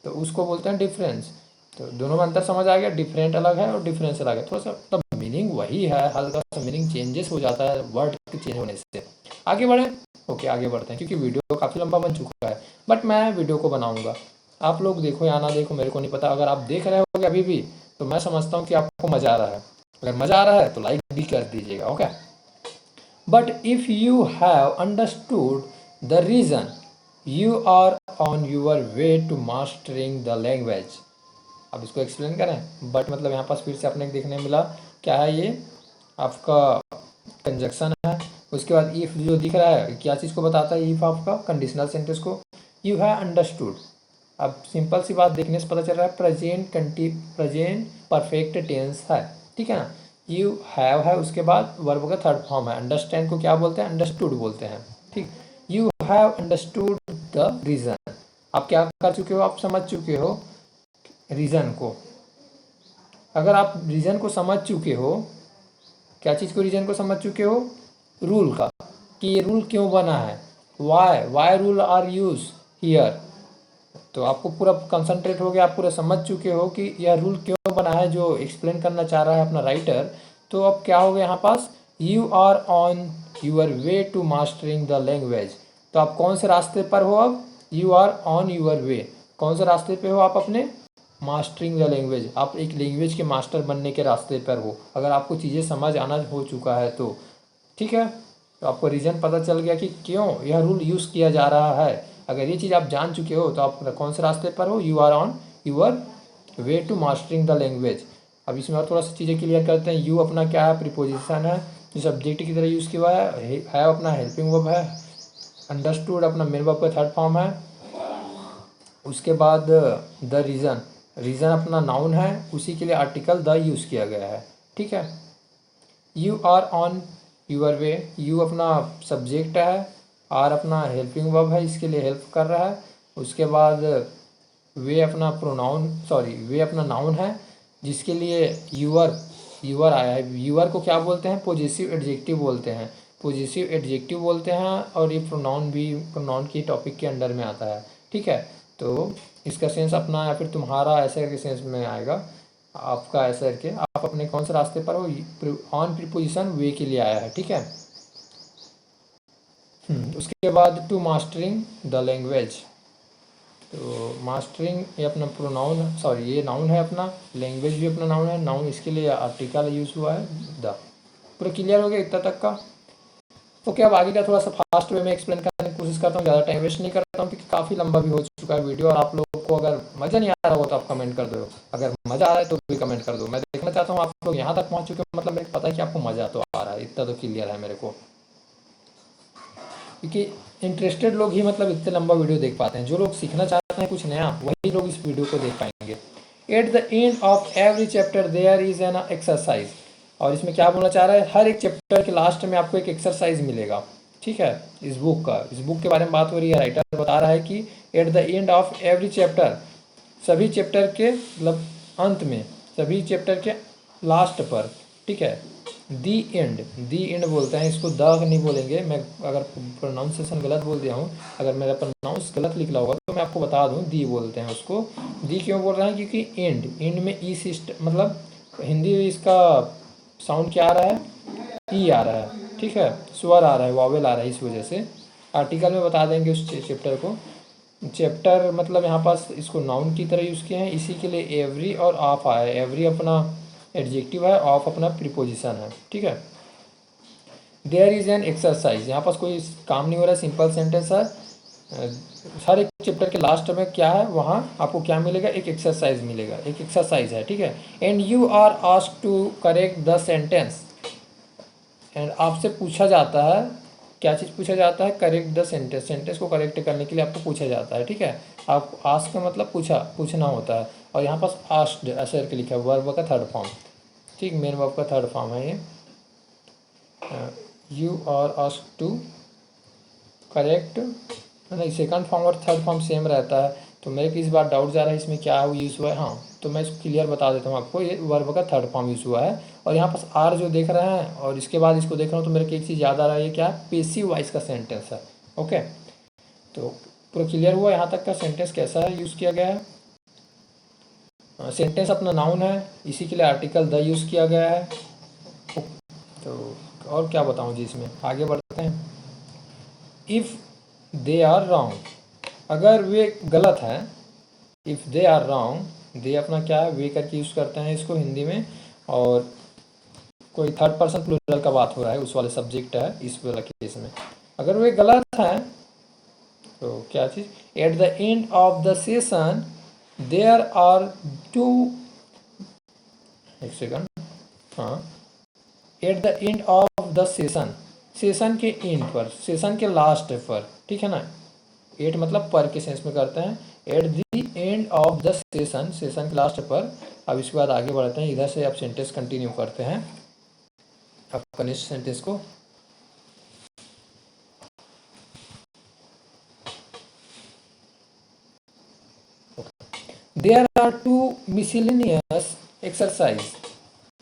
Speaker 1: तो उसको बोलते हैं डिफरेंस। तो दोनों में अंतर समझ आ गया, डिफरेंट अलग है और डिफरेंस अलग है, थोड़ा सा मतलब मीनिंग वही है, हल्का सा मीनिंग चेंजेस हो जाता है वर्ड के चेंज होने से। आगे बढ़ें, ओके आगे बढ़ते हैं, क्योंकि वीडियो काफ़ी लंबा बन चुका है, बट मैं वीडियो को बनाऊँगा, आप लोग देखो या ना देखो मेरे को नहीं पता। अगर आप देख रहे होगे अभी भी तो मैं समझता हूँ कि आपको मज़ा आ रहा है। अगर मज़ा आ रहा है तो लाइक भी कर दीजिएगा, okay. But if you have understood the reason, you are on your way to mastering the language. अब इसको एक्सप्लेन करें, बट मतलब यहाँ पास फिर से अपने देखने मिला, क्या है ये आपका कंजक्शन है। उसके बाद इफ़ जो दिख रहा है क्या चीज़ को बताता है, इफ़ आपका कंडीशनल सेंटेंस को, यू हैव अंडरस्टूड। अब सिंपल सी बात देखने से पता चल रहा है प्रेजेंट परफेक्ट टेंस है, ठीक है ना। यू हैव है, उसके बाद वर्ब का थर्ड फॉर्म है। अंडरस्टैंड को क्या बोलते हैं, अंडरस्टूड बोलते हैं, ठीक। You have understood the reason, आप क्या कर चुके हो, आप समझ चुके हो रीज़न को। अगर आप रीज़न को समझ चुके हो, क्या चीज़ को, रीज़न को समझ चुके हो, रूल का, कि ये रूल क्यों बना है, why rule are use here. तो आपको पूरा कंसंट्रेट हो गया, आप पूरा समझ चुके हो कि यह रूल क्यों बना है, जो एक्सप्लेन करना चाह रहा है अपना राइटर। तो अब क्या हो गया यहाँ पास, you are on your way to mastering the language. तो आप कौन से रास्ते पर हो अब, you are on your way, कौन से रास्ते पे हो आप अपने, मास्टरिंग द लैंग्वेज, आप एक लैंग्वेज के मास्टर बनने के रास्ते पर हो। अगर आपको चीज़ें समझ आना हो चुका है तो ठीक है, तो आपको रीज़न पता चल गया कि क्यों यह रूल यूज़ किया जा रहा है। अगर ये चीज़ आप जान चुके हो तो आप कौन से रास्ते पर हो, you are on your way to mastering the language. अब इसमें और थोड़ा सा चीज़ें क्लियर करते हैं। यू अपना क्या है, प्रीपोजिशन है जो सब्जेक्ट की तरह यूज़ किया हुआ है अपना हेल्पिंग वर्ब है। अंडरस्टूड अपना मेन वर्ब का थर्ड फॉर्म है। उसके बाद द रीज़न, रीज़न अपना नाउन है, उसी के लिए आर्टिकल द यूज़ किया गया है, ठीक है। You are on your way, you अपना सब्जेक्ट है, आर अपना हेल्पिंग वर्ब है, इसके लिए हेल्प कर रहा है। उसके बाद वे अपना प्रोनाउन वे अपना नाउन है जिसके लिए यूअर आया है। यूअर को क्या बोलते हैं? पॉजिटिव एडजेक्टिव बोलते हैं, पॉजिटिव एडजेक्टिव बोलते हैं। और ये प्रोनाउन भी प्रोनाउन की टॉपिक के अंडर में आता है, ठीक है। तो इसका सेंस अपना या फिर तुम्हारा ऐसे करके सेंस में आएगा, आपका ऐसे करके। आप अपने कौन से रास्ते पर हो? ऑन प्रीपोजिशन वे के लिए आया है, ठीक है। उसके बाद टू मास्टरिंग द लैंग्वेज। तो मास्टरिंग ये अपना प्रोनाउन ये नाउन है अपना, लैंग्वेज भी अपना नाउन है। नाउन इसके लिए आर्टिकल यूज हुआ है द। पूरा क्लियर हो गया इतना तक का? ओके, अब आगे का थोड़ा सा फास्ट वे में एक्सप्लेन करने की कोशिश करता हूँ, ज़्यादा टाइम वेस्ट नहीं करता हूँ क्योंकि काफ़ी लंबा भी हो चुका है वीडियो। और आप लोगों को अगर मज़ा नहीं आ रहा हो तो आप कमेंट कर दो, अगर मज़ा आ रहा है तो भी कमेंट कर दो। मैं देखना चाहता हूँ आप लोग यहाँ तक पहुँच चुके हो, मतलब मेरे को पता है कि आपको मज़ा तो आ रहा है, इतना तो क्लियर है मेरे को। क्योंकि इंटरेस्टेड लोग ही मतलब इतने लंबा वीडियो देख पाते हैं। जो लोग सीखना चाहते हैं कुछ नया, वही लोग इस वीडियो को देख पाएंगे। At the end of every chapter there is an exercise. और इसमें क्या बोलना चाह रहा है? हर एक चैप्टर के लास्ट में आपको एक एक्सरसाइज मिलेगा, ठीक है। इस बुक के बारे में बात हो रही है। राइटर बता रहा है कि eight the end of every chapter, सभी चैप्टर के मतलब अंत में, सभी चैप्टर के लास्ट पर, ठीक है। दी एंड बोलते हैं इसको, द नहीं बोलेंगे। मैं अगर प्रोनाउंसिएशन गलत बोल दिया हूँ, अगर मेरा प्रोनाउंस गलत लिखा होगा तो मैं आपको बता दूँ, दी बोलते हैं उसको। दी क्यों बोल रहे हैं? क्योंकि एंड में ई सिस्टम, मतलब हिंदी में इसका साउंड क्या आ रहा है? ई आ रहा है, ठीक है, स्वर आ रहा है, वॉवेल आ रहा है, इस वजह से। आर्टिकल में बता देंगे उस चैप्टर को। चैप्टर मतलब यहाँ पास इसको नाउन की तरह यूज़ किए हैं, इसी के लिए एवरी और ऑफ आया है। एवरी अपना एडजेक्टिव है, ऑफ अपना प्रीपोजिशन है, ठीक है। देयर इज एन एक्सरसाइज, यहाँ पास कोई काम नहीं हो रहा है, सिंपल सेंटेंस है। हर एक चैप्टर के लास्ट में क्या है, वहाँ आपको क्या मिलेगा? एक एक्सरसाइज मिलेगा, एक एक्सरसाइज है, ठीक है। And you are asked to correct the sentence. And आपसे पूछा जाता है, क्या चीज़ पूछा जाता है? Correct the sentence. सेंटेंस को करेक्ट करने के लिए आपको पूछा जाता है, ठीक है। आप आस्क का मतलब पूछना होता है। और यहाँ पास आस्क्ड ऐसे करके लिखा है, वर्ब का थर्ड फॉर्म, ठीक, मेन वर्ब का थर्ड फॉर्म है ये। You are asked to correct, नहीं, सेकंड फॉर्म और थर्ड फॉर्म सेम रहता है। तो मेरे को इस बार डाउट जा रहा है इसमें क्या यूज़ हुआ है। हाँ, तो मैं इसको क्लियर बता देता हूँ आपको। ये वर्ब का थर्ड फॉर्म यूज़ हुआ है। और यहाँ पास आर जो देख रहे हैं और इसके बाद इसको देख रहा हूँ, तो मेरे को एक चीज़ याद आ रहा है, ये क्या है? पेसिव वॉइस का सेंटेंस है, ओके। तो पूरा क्लियर हुआ यहाँ तक का? सेंटेंस कैसा है यूज़ किया गया है? सेंटेंस अपना नाउन है, इसी के लिए आर्टिकल द यूज़ किया गया है। तो और क्या बताऊँ जी, इसमें आगे बढ़ते हैं। इफ़ दे आर रॉन्ग, अगर वे गलत हैं, इफ़ दे आर रॉन्ग, दे अपना क्या है? वे करके यूज़ करते हैं इसको हिंदी में। और कोई थर्ड पर्सन प्लूरल का बात हो रहा है, उस वाले सब्जेक्ट है इस वाला केस में। अगर वे गलत हैं तो क्या चीज़? At the end of the session there are two, एक सेकंड, हाँ, at the end of the session, session के एंड पर, सेशन के लास्ट पर, ठीक है ना। एट मतलब पर के सेंस में करते हैं। Eight the end of the session, session के लास्ट पर। अब इसके बाद आगे बढ़ते हैं, इधर से अब सेंटेंस कंटिन्यू करते हैं अब नेक्स्ट सेंटेंस को। There are two miscellaneous exercise.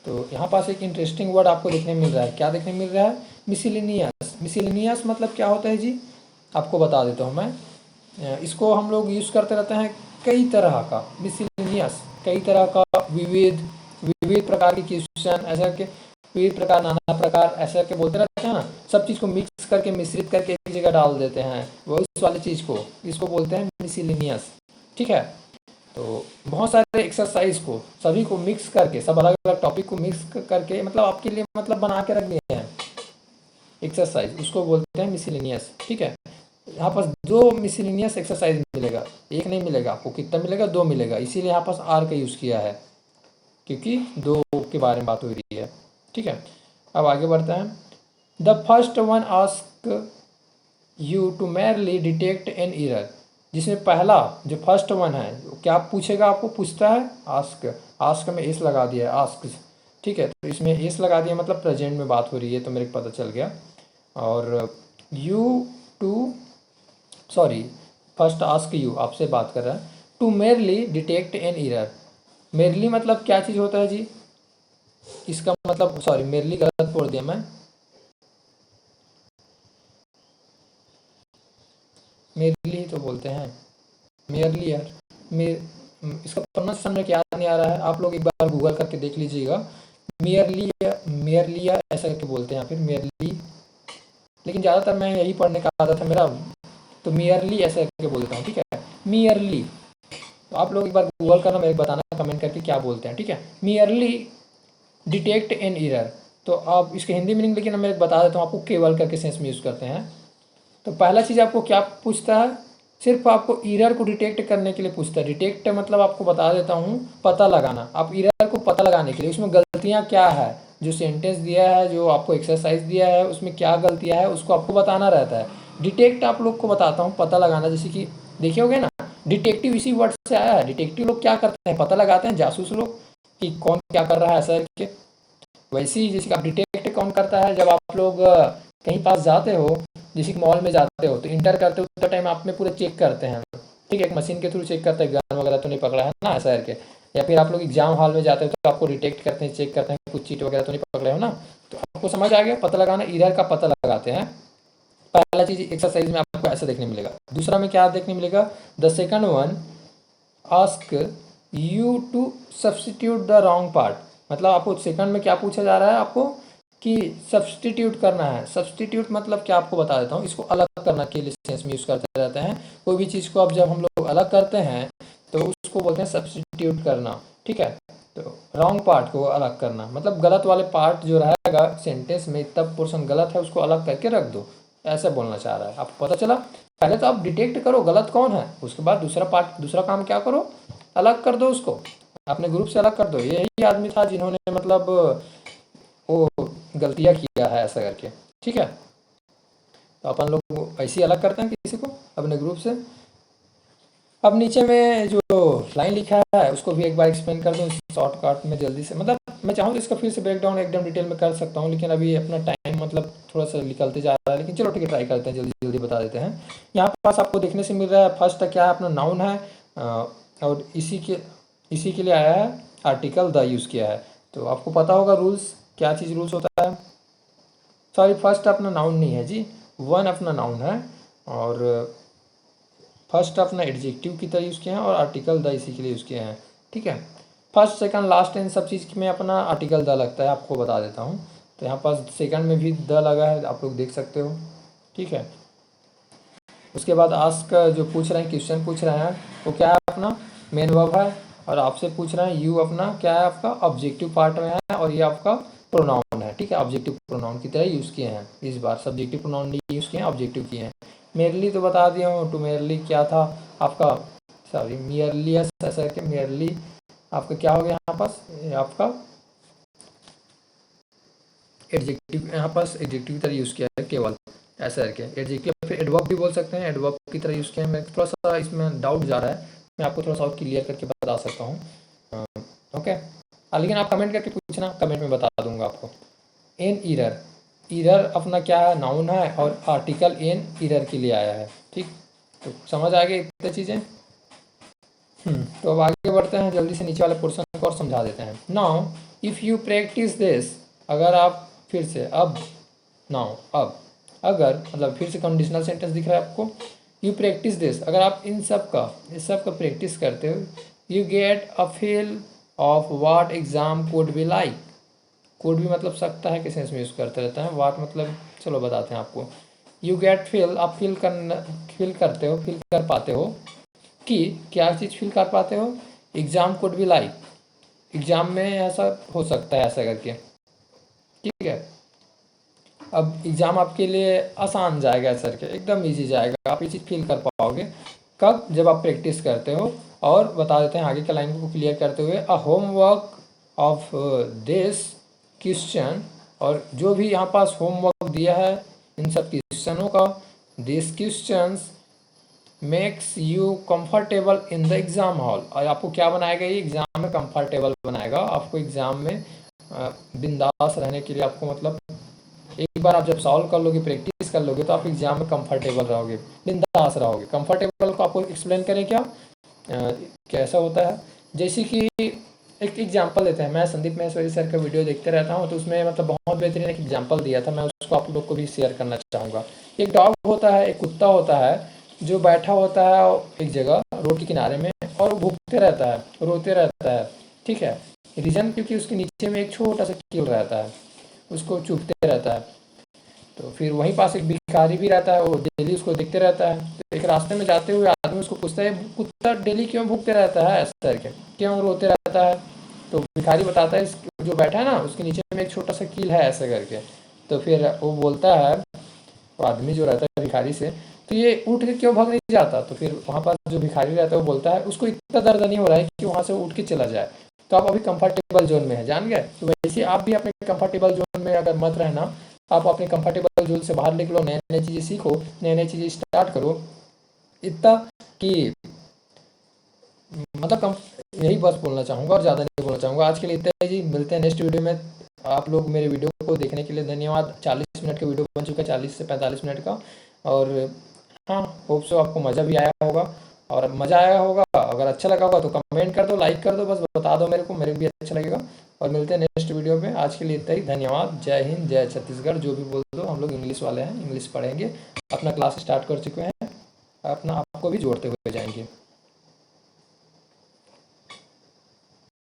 Speaker 1: तो यहाँ पास एक इंटरेस्टिंग वर्ड आपको देखने मिल रहा है। क्या देखने मिल रहा है? मिसलिनियस। मिसलिनियस मतलब क्या होता है जी? आपको बता देता हूँ मैं। इसको हम लोग यूज़ करते रहते हैं कई तरह का। मिसलिनियस कई तरह का, विविध, विविध प्रकार की क्वेश्चन, ऐसा के विविध प्रकार, नाना प्रकार, ऐसा के बोलते रहते हैं ना। सब चीज़ को मिक्स करके, मिश्रित करके एक जगह डाल देते हैं, वो इस वाली चीज़ को, इसको बोलते हैं मिसलिनियस, ठीक है। तो बहुत सारे एक्सरसाइज को, सभी को मिक्स करके, सब अलग अलग टॉपिक को मिक्स करके, मतलब आपके लिए मतलब बना के रख दिए हैं एक्सरसाइज, उसको बोलते हैं मिसलिनियस, ठीक है। यहाँ पास दो मिसलिनियस एक्सरसाइज मिलेगा, एक नहीं मिलेगा आपको। कितना मिलेगा? दो मिलेगा। इसीलिए यहाँ पास आर का यूज़ किया है, क्योंकि दो के बारे में बात हो रही है, ठीक है। अब आगे बढ़ते हैं। The first one ask you to merely detect an error. जिसमें पहला जो फर्स्ट वन है, क्या पूछेगा? आपको पूछता है आस्क, आस्क में एस लगा दिया है, आस्क, ठीक है। तो इसमें एस लगा दिया मतलब प्रेजेंट में बात हो रही है, तो मेरे को पता चल गया। और you to first ask you, आपसे बात कर रहा है, to merely detect an error. Merely मतलब क्या चीज़ होता है जी, इसका मतलब सॉरी मेरली गलत बोल दिया मैं, मेरली तो बोलते हैं, मेरली यार, इसका प्रोनाउंसिएशन में क्या नहीं आ रहा है, आप लोग एक बार गूगल करके देख लीजिएगा। मेयरली, मेयरलिया ऐसा करके बोलते हैं, फिर मेयरली, लेकिन ज़्यादातर मैं यही पढ़ने का आदत है मेरा, तो मेयरली ऐसा करके बोलता हूँ, ठीक है, मेयरली। तो आप लोग एक बार गूगल करना, मेरे बताना कमेंट करके क्या बोलते हैं, ठीक है। मेयरली डिटेक्ट एन एरर, तो आप इसके हिंदी मीनिंग लेकिन मैं बता देता हूँ आपको, केवल करके सेंस में यूज़ करते हैं। तो पहला चीज़ आपको क्या पूछता है, सिर्फ आपको एरर को डिटेक्ट करने के लिए पूछता है। डिटेक्ट मतलब आपको बता देता हूँ, पता लगाना। आप एरर को पता लगाने के लिए उसमें गलतियाँ क्या है, जो सेंटेंस दिया है, जो आपको एक्सरसाइज दिया है, उसमें क्या गलतियाँ है उसको आपको बताना रहता है। डिटेक्ट आप लोग को बताता हूँ, पता लगाना, जैसे कि देखे होगे ना, डिटेक्टिव इसी वर्ड से आया है। डिटेक्टिव लोग क्या करते हैं, पता लगाते हैं, जासूस लोग, कि कौन क्या कर रहा है ऐसा करके। वैसे ही जैसे कि आप डिटेक्ट कौन करता है, जब आप लोग कहीं पास जाते हो, जैसे कि मॉल में जाते हो तो इंटर करते हो तो टाइम आप में पूरा चेक करते हैं, ठीक है, एक मशीन के थ्रू चेक करते हैं गन वगैरह तो नहीं पकड़ा है ना, ऐसा करके। या फिर आप लोग एग्जाम हॉल में जाते हो तो आपको डिटेक्ट करते हैं, चेक करते हैं कुछ चीट वगैरह तो नहीं पकड़े हो ना। तो आपको समझ आ गया, पता लगाना, एरर का पता लगाते हैं। पहला चीज एक्सरसाइज में आपको ऐसा देखने मिलेगा। दूसरा में क्या देखने मिलेगा, the second one, ask you to substitute the wrong part. मतलब आपको सेकंड में क्या पूछा जा रहा है, आपको कि सब्सटीट्यूट करना है। सब्सटीट्यूट मतलब क्या, आपको बता देता हूँ, इसको अलग करने के लिए सेंस में यूज़ करते रहते हैं। कोई भी चीज़ को अब जब हम लोग अलग करते हैं तो उसको बोलते हैं सब्सटीट्यूट करना, ठीक है। तो रॉन्ग पार्ट को अलग करना मतलब गलत वाले पार्ट जो रहेगा सेंटेंस में, तब पोर्शन गलत है उसको अलग करके रख दो, ऐसा बोलना चाह रहा है। आपको पता चला, पहले तो आप डिटेक्ट करो गलत कौन है, उसके बाद दूसरा पार्ट, दूसरा काम क्या करो, अलग कर दो उसको, अपने ग्रुप से अलग कर दो। यही आदमी था जिन्होंने मतलब वो गलतियाँ किया है ऐसा करके, ठीक है। तो अपन लोग ऐसे ही अलग करते हैं किसी को अपने ग्रुप से। अब नीचे में जो लाइन लिखा है उसको भी एक बार एक्सप्लेन कर दूँ शॉर्टकट में जल्दी से। मतलब मैं चाहूँ तो इसका फिर से ब्रेक डाउन एकदम डिटेल में कर सकता हूँ, लेकिन अभी अपना टाइम मतलब थोड़ा सा निकलते जा रहा है, लेकिन चलो ठीक है, ट्राई करते हैं, जल्दी जल्दी बता देते हैं। यहाँ पास आपको देखने से मिल रहा है, फर्स्ट क्या है, अपना नाउन है, और इसी के लिए आया है आर्टिकल द यूज़ किया है। तो आपको पता होगा रूल्स, क्या चीज़ रूल्स होता है। सॉरी, फर्स्ट अपना नाउन नहीं है जी, वन अपना नाउन है, और फर्स्ट अपना एडजेक्टिव की तरह यूज़ किए हैं, और आर्टिकल द इसी के लिए यूज़ किए हैं, ठीक है। फर्स्ट सेकंड लास्ट इन सब चीज़ में अपना आर्टिकल द लगता है, आपको बता देता हूँ। तो यहाँ पास सेकंड में भी द लगा है, आप लोग देख सकते हो, ठीक है। उसके बाद आस्क जो पूछ रहे हैं, क्वेश्चन पूछ रहे हैं, वो क्या है, अपना मेन वर्ब है, और आपसे पूछ रहे हैं यू अपना क्या है, आपका ऑब्जेक्टिव पार्ट में है, और ये आपका प्रोनाउन है, ठीक है। ऑब्जेक्टिव प्रोनाउन की तरह यूज़ किए हैं, इस बार सब्जेक्टिव प्रोनाउन नहीं यूज़ किए हैं, ऑब्जेक्टिव किए हैं। मेरली तो बता दिया हूँ, टू मेरली क्या था आपका, सॉरी मियरलियस ऐसा करके, मेरली आपका क्या हो गया यहाँ पास, आपका एडजेक्टिव, यहाँ पास एडजेक्टिव की तरह यूज़ किया है केवल, ऐसा करके एडजेक्टिव। फिर एडवर्ब भी बोल सकते हैं, एडवर्ब की तरह यूज़ किया है। मैं थोड़ा सा इसमें डाउट जा रहा है, मैं आपको थोड़ा सा और क्लियर करके बता सकता हूँ, ओके। लेकिन आप कमेंट करके पूछना, कमेंट में बता दूंगा आपको। एन ईरर, ईरर अपना क्या है, नाउन है, और आर्टिकल एन ईरर के लिए आया है, ठीक। तो समझ आ गई इतनी चीज़ें। तो अब आगे बढ़ते हैं, जल्दी से नीचे वाले पोर्शन को और समझा देते हैं। Now if you practice this, अगर आप फिर से, अब नाउ अब, अगर मतलब फिर से कंडीशनल सेंटेंस दिख रहा है आपको, यू प्रैक्टिस दिस, अगर आप इस सब का प्रैक्टिस करते हो, you get a feel of what exam code be like. Code भी मतलब सकता है कि सेंस में यूज़ करते रहते हैं, व्हाट मतलब चलो बताते हैं आपको। यू गेट फील, आप फील करते हो, फील कर पाते हो कि क्या चीज़ फील कर पाते हो, exam code be like, exam में ऐसा हो सकता है ऐसा करके, ठीक है। अब एग्ज़ाम आपके लिए आसान जाएगा ऐसा करके, एकदम इजी जाएगा, आप ये चीज़ फील कर पाओगे कब, जब आप प्रैक्टिस करते हो। और बता देते हैं आगे के लाइन को क्लियर करते हुए, a homework of this question, और जो भी यहाँ पास होमवर्क दिया है इन सब क्वेश्चनों का, this questions makes you comfortable in the exam hall, और आपको क्या बनाएगा, ये एग्ज़ाम में कंफर्टेबल बनाएगा आपको, एग्ज़ाम में बिंदास रहने के लिए आपको, मतलब एक बार आप जब सॉल्व कर लोगे, प्रैक्टिस प्रैक्टिस कर लोगे तो आप एग्जाम में कंफर्टेबल रहोगे, बिंदास रहोगे। कंफर्टेबल को आपको एक्सप्लेन करें क्या, कैसा होता है। जैसे कि एक एग्जांपल देते हैं, मैं संदीप महेश्वरी सर का वीडियो देखते रहता हूँ, तो उसमें मतलब बहुत बेहतरीन एक एग्जांपल दिया था, मैं उसको आप लोग को भी शेयर करना चाहूँगा। एक डॉग होता है, एक कुत्ता होता है, जो बैठा होता है एक जगह रोड के किनारे में, और वो भूखते रहता है, रोते रहता है, ठीक है। रीज़न क्योंकि उसके नीचे में एक छोटा सा कील रहता है, उसको चुभते रहता है। तो फिर वहीं पास एक भिखारी भी रहता है, वो डेली उसको देखते रहता है। तो एक रास्ते में जाते हुए आदमी उसको पूछता है, कुत्ता डेली क्यों भूखते रहता है, ऐसा करके क्यों रोते रहता है। तो भिखारी बताता है, इस जो बैठा है ना उसके नीचे में एक छोटा सा कील है, ऐसा करके। तो फिर वो बोलता है, वो आदमी जो रहता है भिखारी से, तो ये उठ के क्यों भाग नहीं जाता। तो फिर वहाँ पर जो भिखारी रहता है वो बोलता है, उसको इतना दर्द नहीं हो रहा है कि वहाँ से उठ के चला जाए, तो आप अभी कंफर्टेबल जोन में है, जान गए। तो वैसे आप भी अपने कंफर्टेबल जोन में अगर मत रहना, आप अपने कंफर्टेबल जोन से बाहर निकलो, नए नए चीज़ें सीखो, नए नए चीज़ें स्टार्ट करो, इतना कि मतलब कम, यही बस बोलना चाहूँगा और ज़्यादा नहीं बोलना चाहूँगा। आज के लिए इतना ही जी, मिलते हैं नेक्स्ट वीडियो में। आप लोग मेरे वीडियो को देखने के लिए धन्यवाद। 40 मिनट का वीडियो बन चुका है, 40 से 45 मिनट का। और हाँ, होप सो आपको मज़ा भी आया होगा, और मज़ा आया होगा, अगर अच्छा लगा होगा तो कमेंट कर दो, लाइक कर दो, बस बता दो मेरे को, मेरे भी अच्छा लगेगा। और मिलते हैं नेक्स्ट वीडियो में, आज के लिए इतना ही, धन्यवाद। जय हिंद, जय छत्तीसगढ़, जो भी बोल दो, हम लोग इंग्लिश वाले हैं, इंग्लिश पढ़ेंगे, अपना क्लास स्टार्ट कर चुके हैं, अपना आपको भी जोड़ते हुए जाएंगे।